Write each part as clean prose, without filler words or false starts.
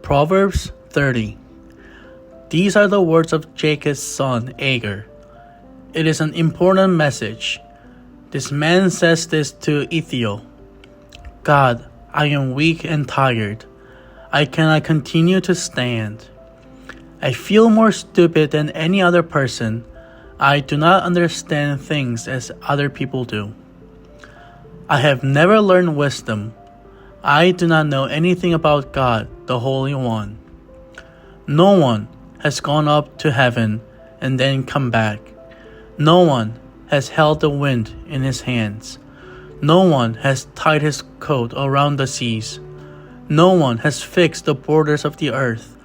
Proverbs 30. These are the words of Jacob's son Agur. It is an important message. This man says this to Ethiel. God, I am weak and tired. I cannot continue to stand. I feel more stupid than any other person. I do not understand things as other people do. I have never learned wisdom. I do not know anything about God, the Holy One. No one has gone up to heaven and then come back. No one has held the wind in his hands. No one has tied his coat around the seas. No one has fixed the borders of the earth.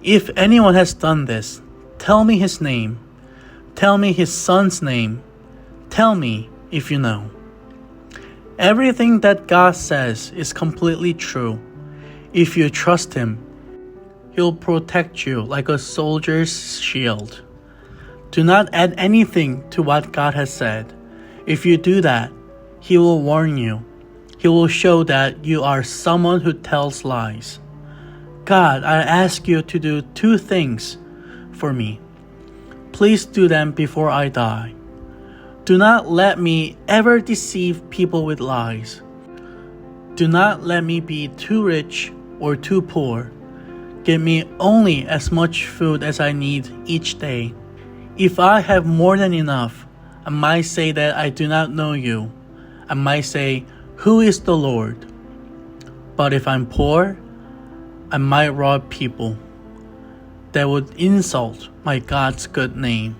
If anyone has done this, tell me his name. Tell me his son's name. Tell me if you know. Everything that God says is completely true. If you trust Him, He'll protect you like a soldier's shield. Do not add anything to what God has said. If you do that, He will warn you. He will show that you are someone who tells lies. God, I ask you to do 2 things for me. Please do them before I die. Do not let me ever deceive people with lies. Do not let me be too rich or too poor. Give me only as much food as I need each day. If I have more than enough, I might say that I do not know you. I might say, who is the Lord? But if I'm poor, I might rob people. That would insult my God's good name.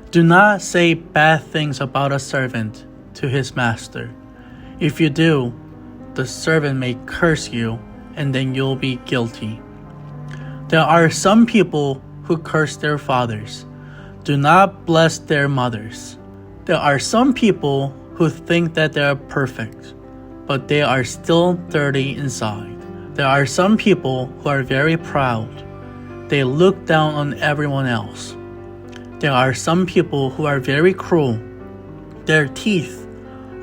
Do not say bad things about a servant to his master. If you do, the servant may curse you, and then you'll be guilty. There are some people who curse their fathers. Do not bless their mothers. There are some people who think that they are perfect, but they are still dirty inside. There are some people who are very proud. They look down on everyone else. There are some people who are very cruel. Their teeth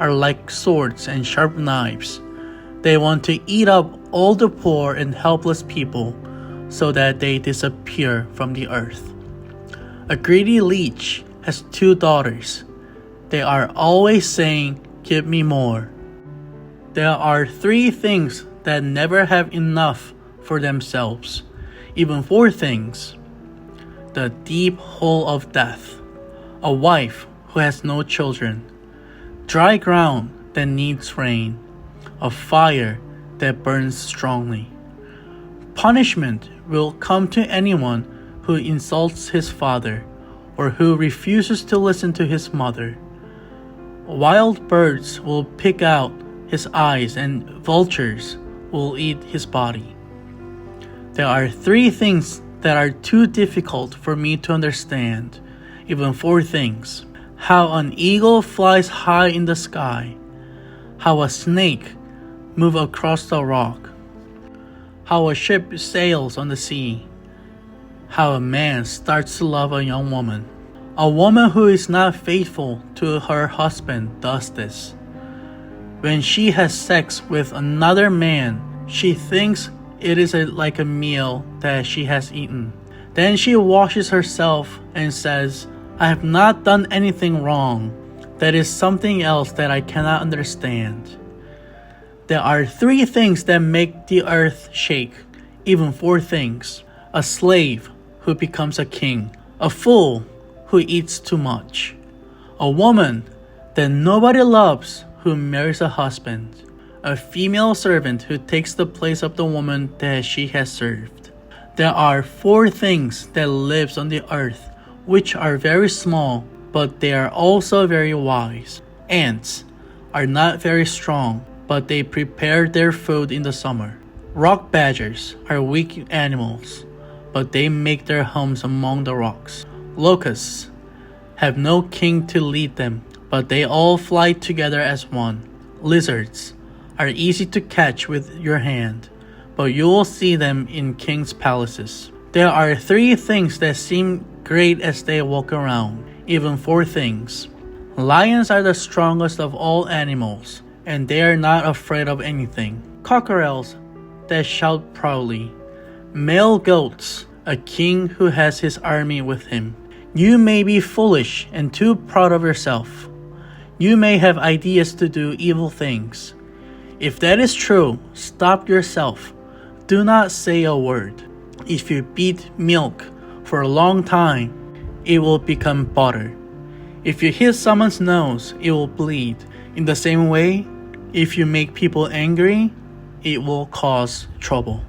are like swords and sharp knives. They want to eat up all the poor and helpless people so that they disappear from the earth. A greedy leech has 2 daughters. They are always saying, "Give me more." There are 3 things that never have enough for themselves, even 4 things. The deep hole of death, a wife who has no children, dry ground that needs rain, a fire that burns strongly. Punishment will come to anyone who insults his father or who refuses to listen to his mother. Wild birds will pick out his eyes and vultures will eat his body. There are 3 things that are too difficult for me to understand, even 4 things. How an eagle flies high in the sky, how a snake moves across the rock, how a ship sails on the sea, how a man starts to love a young woman. A woman who is not faithful to her husband does this. When she has sex with another man, she thinks it is like a meal that she has eaten. Then she washes herself and says, I have not done anything wrong. That is something else that I cannot understand. There are 3 things that make the earth shake, even 4 things. A slave who becomes a king, a fool who eats too much, a woman that nobody loves who marries a husband, a female servant who takes the place of the woman that she has served. There are 4 things that lives on the earth, which are very small, but they are also very wise. Ants are not very strong, but they prepare their food in the summer. Rock badgers are weak animals, but they make their homes among the rocks. Locusts have no king to lead them, but they all fly together as one. Lizards are easy to catch with your hand, but you will see them in kings' palaces. There are 3 things that seem great as they walk around, even 4 things. Lions are the strongest of all animals, and they are not afraid of anything. Cockerels that shout proudly. male goats, a king who has his army with him. You may be foolish and too proud of yourself. You may have ideas to do evil things. If that is true, stop yourself. Do not say a word. If you beat milk for a long time, it will become butter. If you hit someone's nose, it will bleed. In the same way, if you make people angry, it will cause trouble.